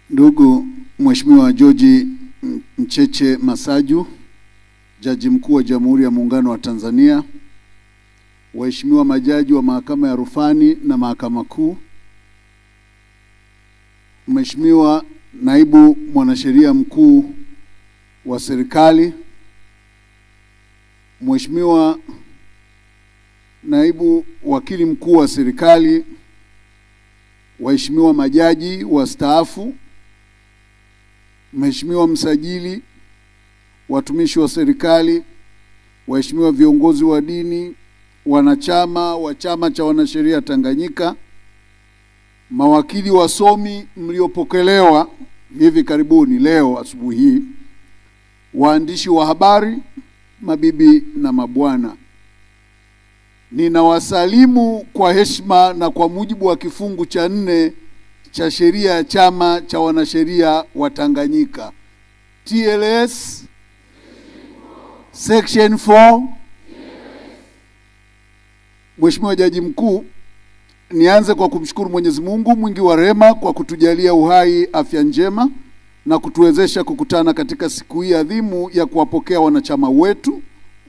Ndugu Mheshimiwa George Mcheche Masaju, Jaji Mkuu wa Jamhuri ya Muungano wa Tanzania, waheshimiwa majaji wa Mahakama ya Rufani na Mahakama Kuu, Mheshimiwa Naibu Mwanasheria Mkuu wa Serikali, Mheshimiwa Naibu Wakili Mkuu wa Serikali, waheshimiwa majaji wastaafu, Mheshimiwa Msajili, watumishi wa serikali, waheshimiwa viongozi wa dini, wanachama wa Chama cha Wanasheria Tanganyika, mawakili wasomi mliopokelewa hivi karibuni leo asubuhi hii, waandishi wa habari, mabibi na mabwana. Ninawasalimu kwa heshima na kwa mujibu wa kifungu cha 4 cha sheria ya Chama cha Wanasheria wa Tanganyika, TLS Section 4. Mheshimiwa Jaji Mkuu, nianze kwa kumshukuru Mwenyezi Mungu mwingi wa rehema kwa kutujalia uhai, afya njema na kutuwezesha kukutana katika siku hii adhimu ya kuwapokea wanachama wetu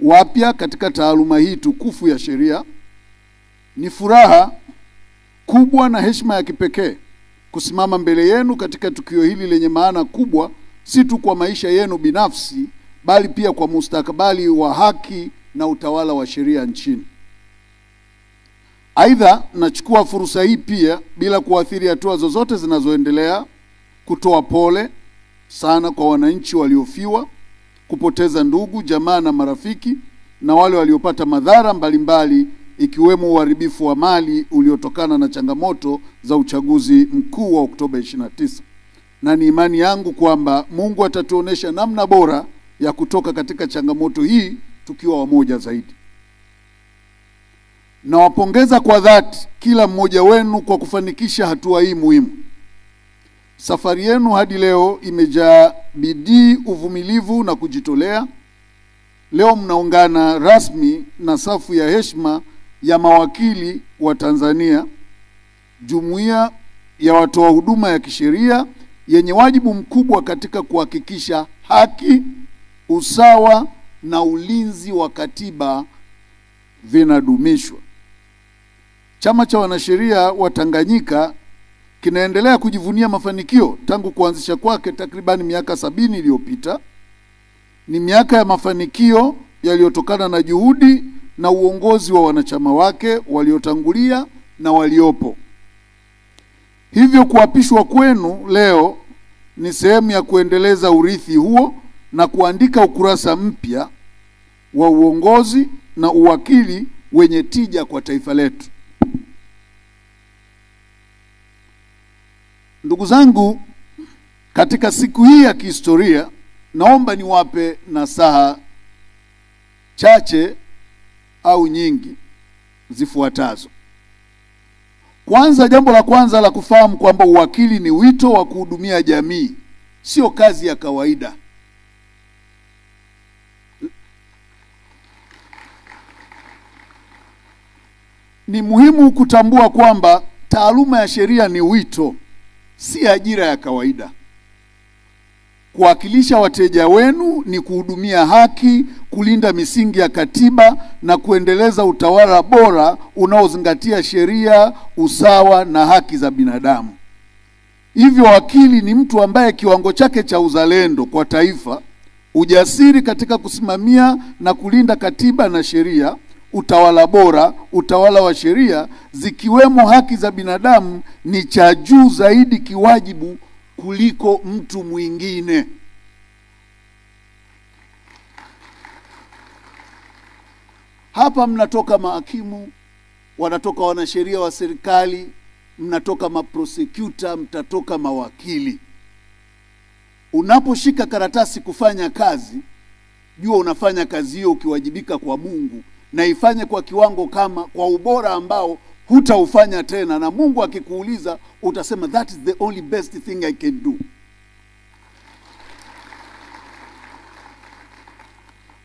wapya katika taaluma hii tukufu ya sheria. Ni furaha kubwa na heshima ya kipekee kusimama mbele yenu katika tukio hili lenye maana kubwa, si tu kwa maisha yenu binafsi, bali pia kwa mustakabali wa haki na utawala wa sheria nchini. Aidha, nachukua fursa hii pia bila kuathiri hatua zozote zinazoendelea kutoa pole sana kwa wananchi waliofiwa, kupoteza ndugu, jamaa na marafiki, na wale waliopata madhara mbalimbali ikiwemo uharibifu wa mali uliotokana na changamoto za uchaguzi mkuu wa Oktoba 29. Na ni imani yangu kwamba Mungu atatuonesha namna bora ya kutoka katika changamoto hii tukiwa wamoja zaidi. Nawapongeza kwa dhati kila mmoja wenu kwa kufanikisha hatua hii muhimu. Safari yenu hadi leo imejaa bidii, uvumilivu na kujitolea. Leo mnaungana rasmi na safu ya heshima ya mawakili wa Tanzania, jumuiya ya watoa huduma ya kisheria yenye wajibu mkubwa katika kuhakikisha haki, usawa na ulinzi wa katiba vinadumishwa. Chama cha Wanasheria wa Tanganyika kinaendelea kujivunia mafanikio tangu kuanzisha kwake takriban miaka 70 iliyopita. Ni miaka ya mafanikio yaliyotokana na juhudi na uongozi wa wanachama wake waliotangulia na waliopo. Hivyo kuapishwa kwenu leo ni sehemu ya kuendeleza urithi huo na kuandika ukurasa mpya wa uongozi na uwakili wenye tija kwa taifa letu. Ndugu zangu, katika siku hii ya kihistoria, naomba niwape nasaha chache au nyingi zifuatazo. Kwanza, jambo la kwanza la kufahamu kwamba uwakili ni wito wa kuhudumia jamii, sio kazi ya kawaida. Ni muhimu kutambua kwamba taaluma ya sheria ni wito, si ajira ya kawaida. Kuwakilisha wateja wenu ni kuhudumia haki, kulinda misingi ya katiba na kuendeleza utawala bora unaozingatia sheria, usawa na haki za binadamu. Hivyo wakili ni mtu ambaye kiwango chake cha uzalendo kwa taifa, ujasiri katika kusimamia na kulinda katiba na sheria, utawala bora, utawala wa sheria zikiwemo haki za binadamu ni cha juu zaidi kiwajibu kuliko mtu mwingine. Hapa mnatoka mahakimu, wanatoka wanasheria wa serikali, mnatoka maprosecutor, mtatoka mawakili. Unaposhika karatasi kufanya kazi, jua unafanya kazi hiyo ukiwajibika kwa Mungu, na ifanye kwa kiwango kama kwa ubora ambao hutaufanya tena, na Mungu akikuuliza utasema that is the only best thing I can do.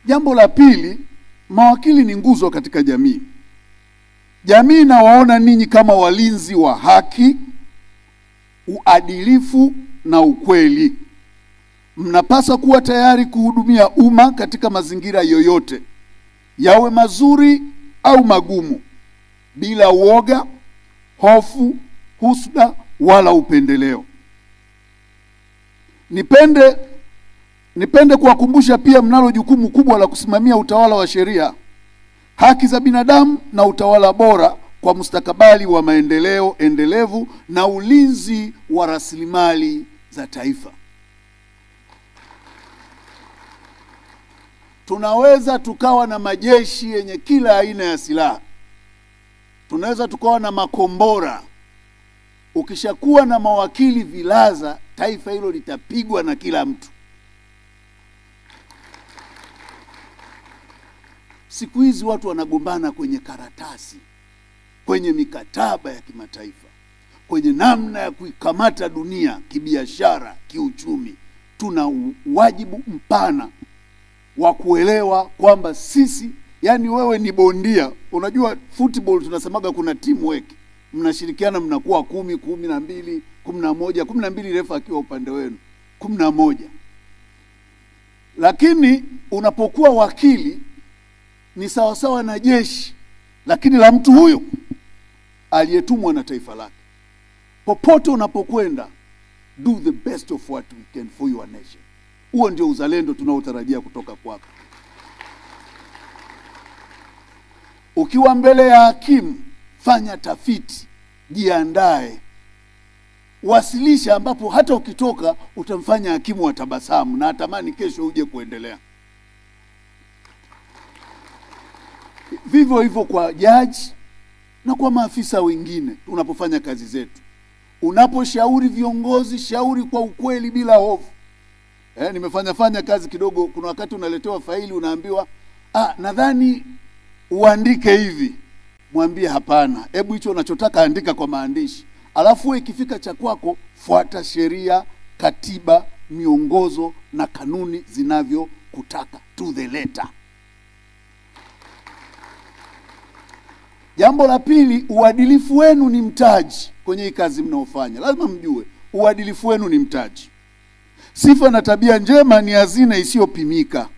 Jambo la pili, mawakili ni nguzo katika jamii. Jamii inawaona ninyi kama walinzi wa haki, uadilifu na ukweli. Mnapaswa kuwa tayari kuhudumia umma katika mazingira yoyote, yawe mazuri au magumu, bila uoga, hofu, husda wala upendeleo. Nipende kuwakumbusha pia mnalo jukumu kubwa la kusimamia utawala wa sheria, haki za binadamu na utawala bora kwa mustakabali wa maendeleo endelevu na ulinzi wa rasilimali za taifa. Tunaweza tukawa na majeshi yenye kila aina ya silaha. Tunaweza tukawa na makombora. Ukishakuwa na mawakili vilaza, taifa hilo litapigwa na kila mtu. Siku hizi watu wanagombana kwenye karatasi, kwenye mikataba ya kimataifa, kwenye namna ya kuikamata dunia kibiashara, kiuchumi. Tuna wajibu mpana wa kuelewa kwamba sisi, yani wewe ni bondia. Unajua football tunasemaga kuna teamwork. Mnashirikiana, mnakuwa 10, 12, 11, 12 refa akiwa upande wenu, 11. Lakini unapokuwa wakili ni sawa sawa na jeshi, lakini la mtu huyo aliyetumwa na taifa lake. Popote unapokwenda, do the best of what we can for your nation. Huo ndio uzalendo tunaotarajia kutoka kwako. Ukiwa mbele ya hakimu, fanya tafiti, jiandae, wasilisha, ambapo hata ukitoka utamfanya hakimu atabasamu na atamani kesho uje kuendelea. Vivyo hivyo kwa jaji na kwa maafisa wengine unapofanya kazi zetu. Unaposhauri viongozi, shauri kwa ukweli bila hofu. Nimefanya kazi kidogo, kuna wakati unaletewa faili unaambiwa, nadhani uandike hivi. Mwambie hapana, hebu hicho unachotaka andika kwa maandishi. Alafu wewe ikifika cha kwako, fuata sheria, katiba, miongozo na kanuni zinavyokutaka to the letter. Jambo la pili, uadilifu wenu ni mtaji kwenye hii kazi mnaofanya. Lazima mjue, uadilifu wenu ni mtaji. Sifa na tabia njema ni hazina isiyopimika.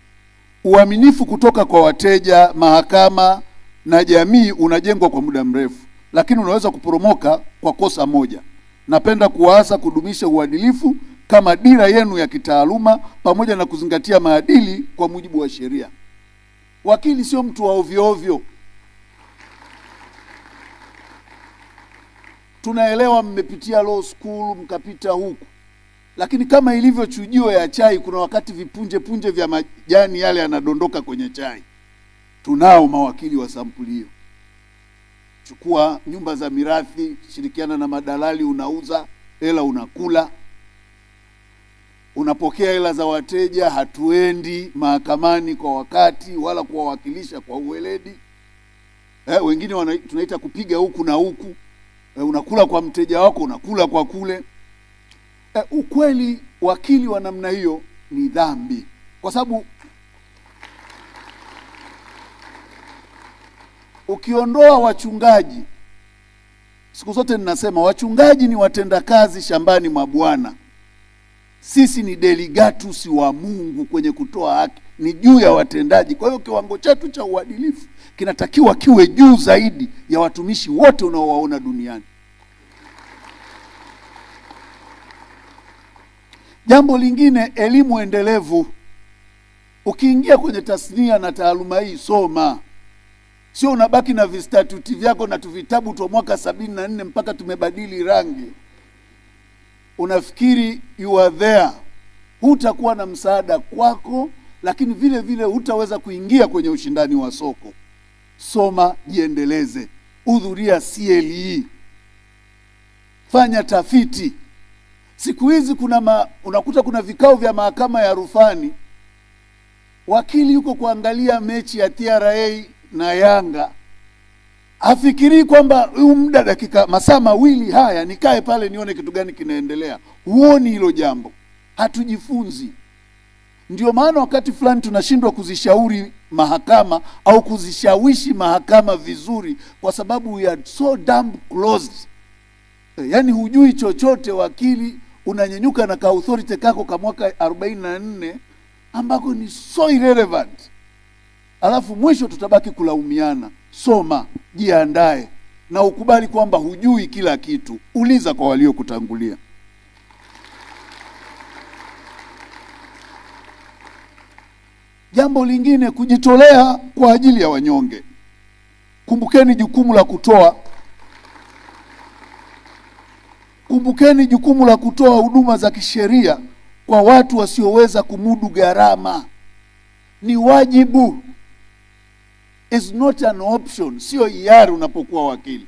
Uaminifu kutoka kwa wateja, mahakama na jamii unajengwa kwa muda mrefu, lakini unaweza kuporomoka kwa kosa moja. Napenda kuwaasa kudumisha uadilifu kama dira yenu ya kitaaluma, pamoja na kuzingatia maadili kwa mujibu wa sheria. Wakili sio mtu wa ovyo ovyo. Tunaelewa mmepitia law school, mkapita huku. Lakini kama ilivyo chujio ya chai, kuna wakati vipunje vya majani yale yanadondoka kwenye chai. Tunao mawakili wa sampuli hiyo. Chukua nyumba za mirathi, shirikiana na madalali, unauza, hela unakula. Unapokea hela za wateja, hatuendi mahakamani kwa wakati wala kuwawakilisha kwa uweledi. Wengine tunaita kupiga huku na huku. Unakula kwa mteja wako, unakula kwa kule. Ukweli, wakili wa namna hiyo ni dhambi. Kwa sababu ukiondoa wachungaji, siku zote ninasema wachungaji ni watendakazi shambani mwa Bwana. Sisi ni delegatus wa Mungu kwenye kutoa haki, ni juu ya watendaji. Kwa hiyo kiwango chetu cha uadilifu kinatakiwa kiwe juu zaidi ya watumishi wote unaowaona duniani. Jambo lingine, elimu endelevu. Ukiingia kwenye tasnia na taaluma hii, soma. Sio unabaki na vistatuti vyako na tuvitabu twa mwaka 74 mpaka tumebadili rangi. Unafikiri you are there. Hutakuwa na msaada kwako, lakini vile vile hutaweza kuingia kwenye ushindani wa soko. Soma, jiendeleze. Hudhuria CLE. Fanya tafiti. Siku hizi unakuta kuna vikao vya mahakama ya rufani. Wakili yuko kuangalia mechi ya TRA na Yanga. Hafikiri kwamba huu muda dakika masaa mawili haya nikae pale nione kitu gani kinaendelea. Huoni hilo jambo. Hatujifunzi. Ndio maana wakati fulani tunashindwa kuzishauri mahakama au kuzishawishi mahakama vizuri, kwa sababu we are so damn closed. Yani hujui chochote wakili, unanyenyuka na ka authority kako ka mwaka 44 ambako ni so irrelevant. Alafu mwisho tutabaki kulaumiana. Soma, jiandae na ukubali kwamba hujui kila kitu. Uliza kwa walio kutangulia. Jambo lingine, kujitolea kwa ajili ya wanyonge. Kumbukeni jukumu la kutoa. Kumbukeni jukumu la kutoa huduma za kisheria kwa watu wasioweza kumudu gharama. Ni wajibu. Is not an option, sio hiari unapokuwa wakili.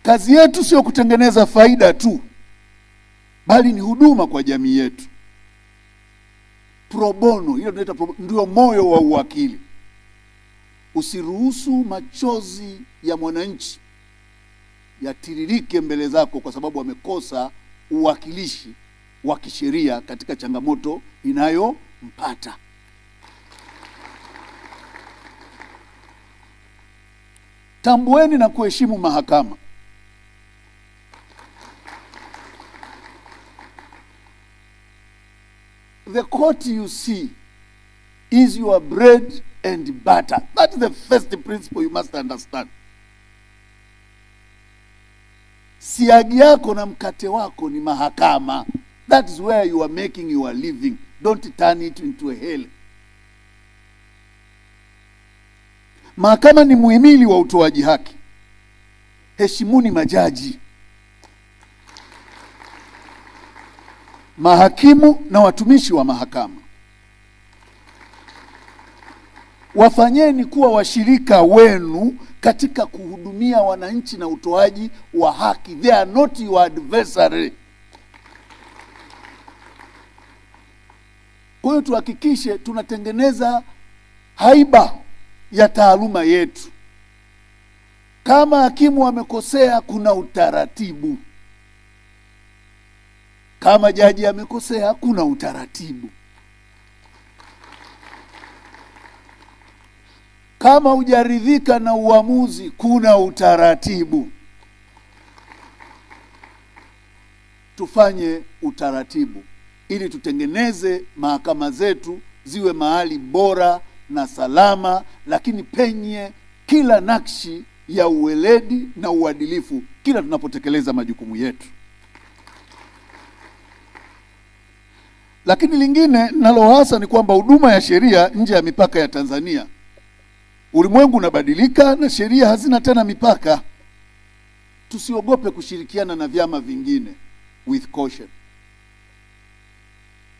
Kazi yetu sio kutengeneza faida tu, bali ni huduma kwa jamii yetu. Pro bono, hilo tunaita ndio moyo wa uwakili. Usiruhusu machozi ya mwananchi yatiririke mbele zako kwa sababu amekosa uwakilishi wa kisheria katika changamoto inayompata. Tambueni na kuheshimu mahakama. The court you see is your bread and butter. That is the first principle you must understand. Siagi yako na mkate wako ni mahakama. That is where you are making your living. Don't turn it into a hell. Mahakama ni muhimili wa utoaji haki. Heshimuni majaji, mahakimu na watumishi wa mahakama. Wafanyeni kuwa washirika wenu katika kuhudumia wananchi na utoaji wa haki. They are not your adversary. Kwa hiyo tuhakikishe tunatengeneza haiba ya taaluma yetu. Kama hakimu amekosea, kuna utaratibu. Kama jaji amekosea, kuna utaratibu. Kama hujaridhika na uamuzi, kuna utaratibu. Tufanye utaratibu ili tutengeneze mahakama zetu ziwe mahali bora na salama, lakini penye kila nakshi ya uweledi na uadilifu kila tunapotekeleza majukumu yetu. Lakini lingine nalo hasa ni kwamba huduma ya sheria nje ya mipaka ya Tanzania. Ulimwengu unabadilika na sheria hazina tena mipaka. Tusiogope kushirikiana na vyama vingine with caution.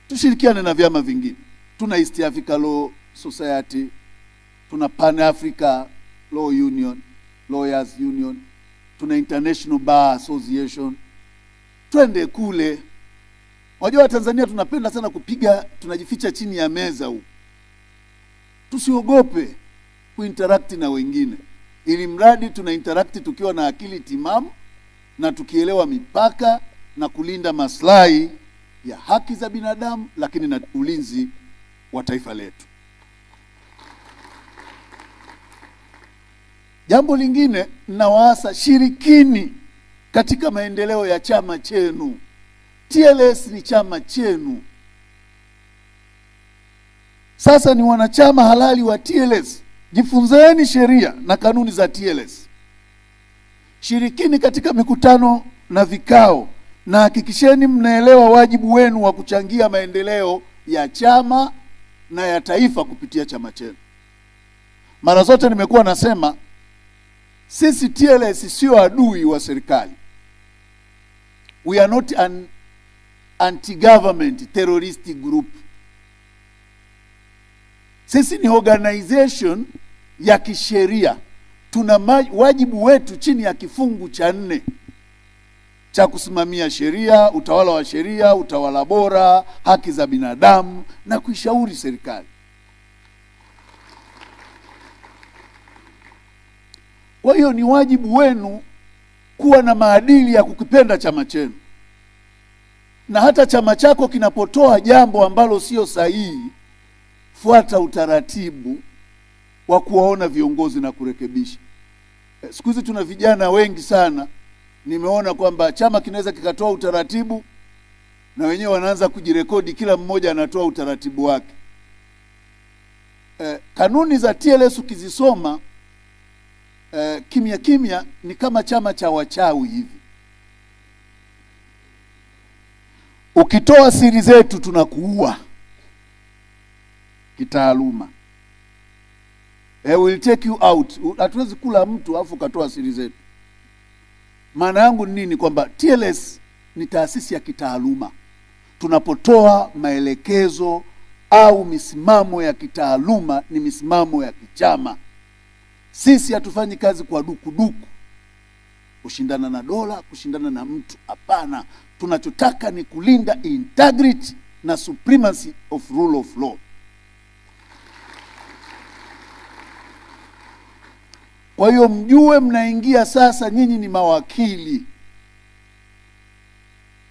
Tushirikiane na vyama vingine. Tuna East Africa Law Society, tuna Pan Africa Law Union, Lawyers Union, tuna International Bar Association. Twende kule. Wajua Tanzania tunapenda sana kupiga, tunajificha chini ya meza huko. Tusiogope kuinteract na wengine. Ili mradi tuna interact tukiwa na akili timamu na tukielewa mipaka na kulinda maslahi ya haki za binadamu, lakini na ulinzi wa taifa letu. Jambo lingine, nawaasa shirikini katika maendeleo ya chama chenu. TLS ni chama chenu. Sasa ni wanachama halali wa TLS. Jifunzeni sheria na kanuni za TLS. Shirikini katika mikutano na vikao, na hakikisheni mnaelewa wajibu wenu wa kuchangia maendeleo ya chama na ya taifa kupitia chama chenu. Mara zote nimekuwa nasema sisi TLS sio adui wa serikali. We are not an anti-government terroristic group. Sisi ni organization ya kisheria. Tuna wajibu wetu chini ya kifungu cha 4 cha kusimamia sheria, utawala wa sheria, utawala bora, haki za binadamu na kuishauri serikali. Kwa hiyo ni wajibu wenu kuwa na maadili ya kukipenda chama chenu. Na hata chama chako kinapotoa jambo ambalo sio sahihi, fuata utaratibu wa kuwaona viongozi na kurekebisha. Siku hizi tuna vijana wengi sana nimeona kwamba chama kinaweza kikatoa utaratibu na wenyewe wanaanza kujirekodi, kila mmoja anatoa utaratibu wake. Kanuni za TLS ukizisoma kimya kimya ni kama chama cha wachawi hivi. Ukitoa siri zetu tunakuua kitaaluma. Will take you out. Hatuwezi kula mtu afu katoa siri zetu. Maana yangu ni nini? Kwamba TLS ni taasisi ya kitaaluma. Tunapotoa maelekezo au misimamo ya kitaaluma ni misimamo ya kichama. Sisi hatufanyi kazi kwa dukuduku, kushindana na dola, kushindana na mtu. Hapana, tunachotaka ni kulinda integrity na supremacy of rule of law. Kwa hiyo mjue mnaingia sasa, nyinyi ni mawakili.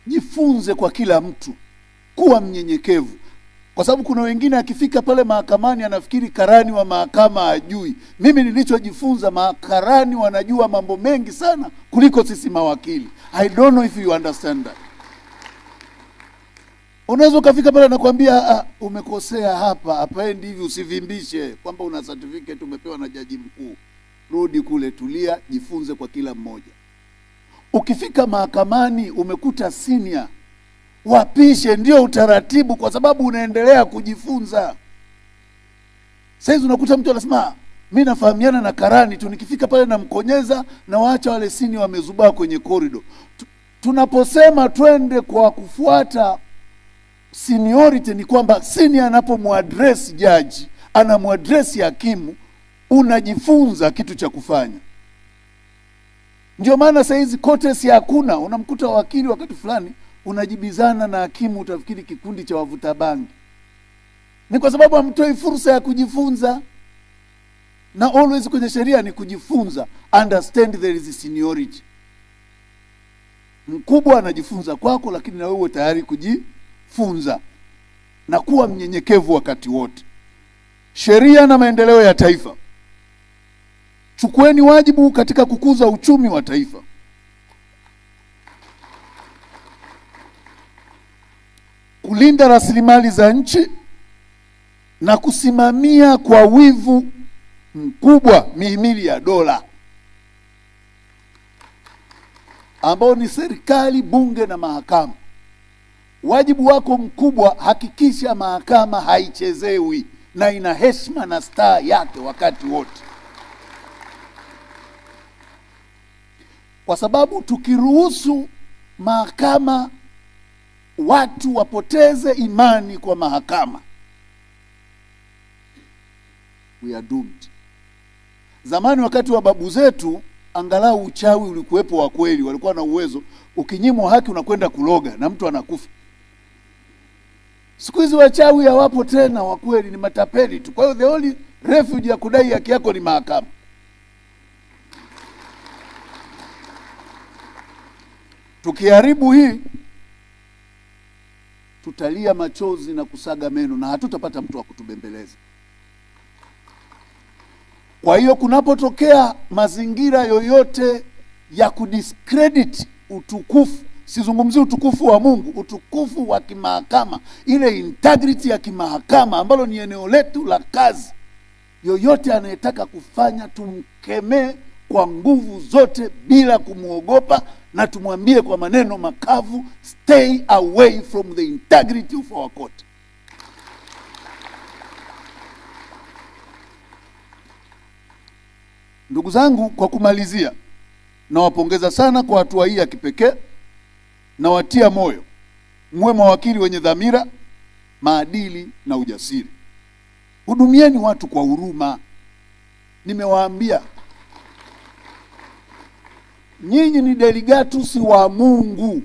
Jifunze kwa kila mtu kuwa mnyenyekevu, kwa sababu kuna wengine akifika pale mahakamani anafikiri karani wa mahakama hajui. Mimi nilichojifunza, makarani wanajua mambo mengi sana kuliko sisi mawakili. I don't know if you understand that. Unaweza kufika pale na kuambia umekosea hapa, hapaendi hivi, usivimbishe kwamba una certificate umepewa na jaji mkuu. Rudi kule, tulia, jifunze kwa kila mmoja. Ukifika mahakamani umekuta senior, wapishe, ndio utaratibu, kwa sababu unaendelea kujifunza. Sasa unakuta mtu anasema mimi nafahamiana na karani tu, nikifika pale na mkonyeza na waacha wale senior wamezubaa kwenye corridor. Tunaposema twende kwa kufuata seniority ni kwamba senior anapomuaddress judge, anamuaddress hakimu, unajifunza kitu cha kufanya. Ndio maana saa hizi courtesy hakuna. Unamkuta wakili wakati fulani unajibizana na hakimu, utafikiri kikundi cha wavuta bangi. Ni kwa sababu hamtoi fursa ya kujifunza. Na always kwenye sheria ni kujifunza. Understand there is a seniority. Mkubwa anajifunza kwako, lakini na wewe tayari kujifunza na kuwa mnyenyekevu wakati wote. Sheria na maendeleo ya taifa. Chukueni wajibu katika kukuza uchumi wa taifa. Kulinda rasilimali za nchi na kusimamia kwa wivu mkubwa mihimili ya dola, ambao ni serikali, bunge na mahakama. Wajibu wako mkubwa, hakikisha mahakama haichezewi na ina heshima na staa yake wakati wote. Kwa sababu tukiruhusu mahakama watu wapoteze imani kwa mahakama, we are doomed. Zamani wakati wa babu zetu angalau uchawi ulikuwepo wa kweli, walikuwa na uwezo. Ukinyimwa haki unakwenda kuloga na mtu anakufa. Siku hizi wachawi hawapo tena wa kweli, ni matapeli tu. Kwa hiyo the only refuge ya kudai haki yako ni mahakama. Tukiharibu hii, tutalia machozi na kusaga meno na hatutapata mtu wa kutubembeleza. Kwa hiyo kunapotokea mazingira yoyote ya kudiscredit utukufu, sizungumzi utukufu wa Mungu, utukufu wa kimahakama, ile integrity ya kimahakama ambalo ni eneo letu la kazi, yoyote anayetaka kufanya tumkemee kwa nguvu zote bila kumuogopa, na tumwambie kwa maneno makavu, stay away from the integrity of our court. Ndugu zangu, kwa kumalizia, nawapongeza sana kwa hatua hii ya kipekee, na watia moyo muwe mawakili wenye dhamira, maadili na ujasiri. Hudumieni watu kwa huruma. Nimewaambia nyinyi ni delegatus wa Mungu.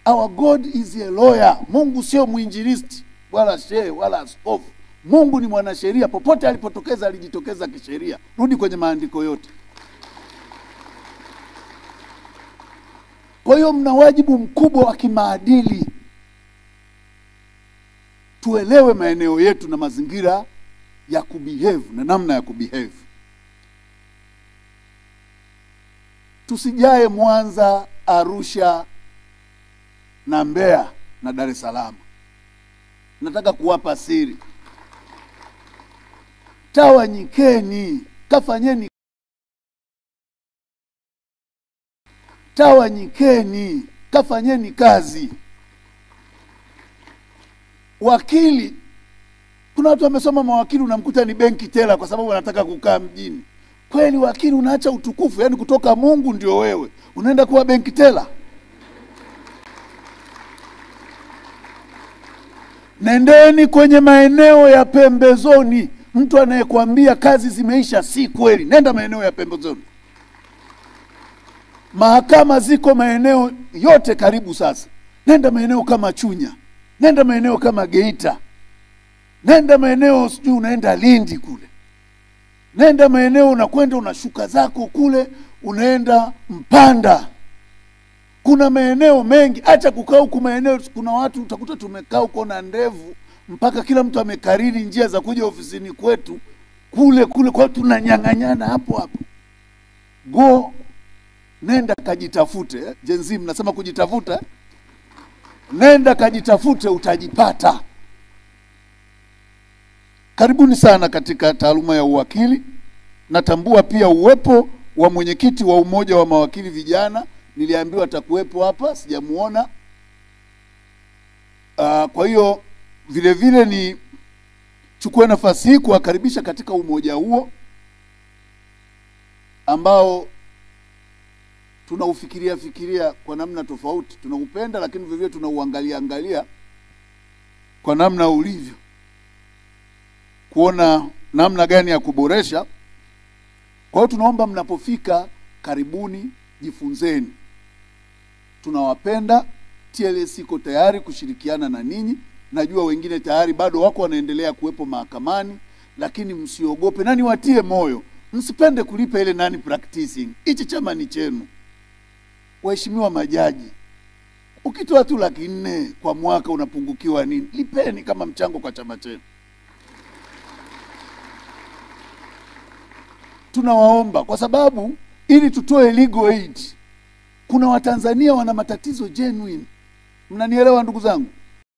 Our God is a lawyer. Mungu sio mwinjilisti wala shehe wala askofu. Mungu ni mwanasheria. Popote alipotokeza alijitokeza kisheria. Rudi kwenye maandiko yote. Kwa hiyo mna wajibu mkubwa wa kimaadili. Tuelewe maeneo yetu na mazingira ya kubehave na namna ya kubehave. tusijae Mwanza, Arusha na Mbeya na Dar es Salaam. Nataka kuwapa siri. Tawanyikeni, kafanyeni. Tawanyikeni, kafanyeni kazi. Wakili, kuna watu wamesoma mawakili unamkuta ni benki tela kwa sababu wanataka kukaa mjini. Kweli wakili unaacha utukufu, yani kutoka Mungu ndio wewe, unaenda kuwa benki tela? Nendeni kwenye maeneo ya pembezoni. Mtu anayekwambia kazi zimeisha si kweli. Nenda maeneo ya pembezoni. Mahakama ziko maeneo yote karibu sasa. Nenda maeneo kama Chunya. Nenda maeneo kama Geita. Nenda maeneo sijui unaenda Lindi kule. Nenda maeneo unakwenda unashuka zako kule, unaenda Mpanda. Kuna maeneo mengi. Acha kukaa huko maeneo. Kuna watu utakuta tumekaa huko na ndevu mpaka kila mtu amekariri njia za kuja ofisini kwetu kule kwa tunanyang'anyana hapo. Go, nenda kajitafute. Jenzi mnasema kujitafuta. Nenda kajitafute, utajipata. Karibuni sana katika taaluma ya uwakili. Natambua pia uwepo wa mwenyekiti wa umoja wa mawakili vijana. Niliambiwa atakuwepo hapa, sijamuona. Kwa hiyo vile vile ni chukue nafasi hii kuwakaribisha katika umoja huo ambao tunaufikiria kwa namna tofauti. Tunaupenda lakini vile vile tunauangalia kwa namna ulivyo, kuona namna gani ya kuboresha. Kwa hiyo tunaomba mnapofika, karibuni, jifunzeni. Tunawapenda. TLS iko tayari kushirikiana na ninyi. Najua wengine tayari bado wako wanaendelea kuwepo mahakamani, lakini msiogope. Nani watie moyo, msipende kulipa ile nani practicing. Hichi chama ni chenu. Waheshimiwa majaji, ukitoa tu 400,000 kwa mwaka unapungukiwa nini? Lipeni kama mchango kwa chama chenu. Tunawaomba kwa sababu ili tutoe legal aid, kuna Watanzania wana matatizo genuine. Mnanielewa ndugu zangu?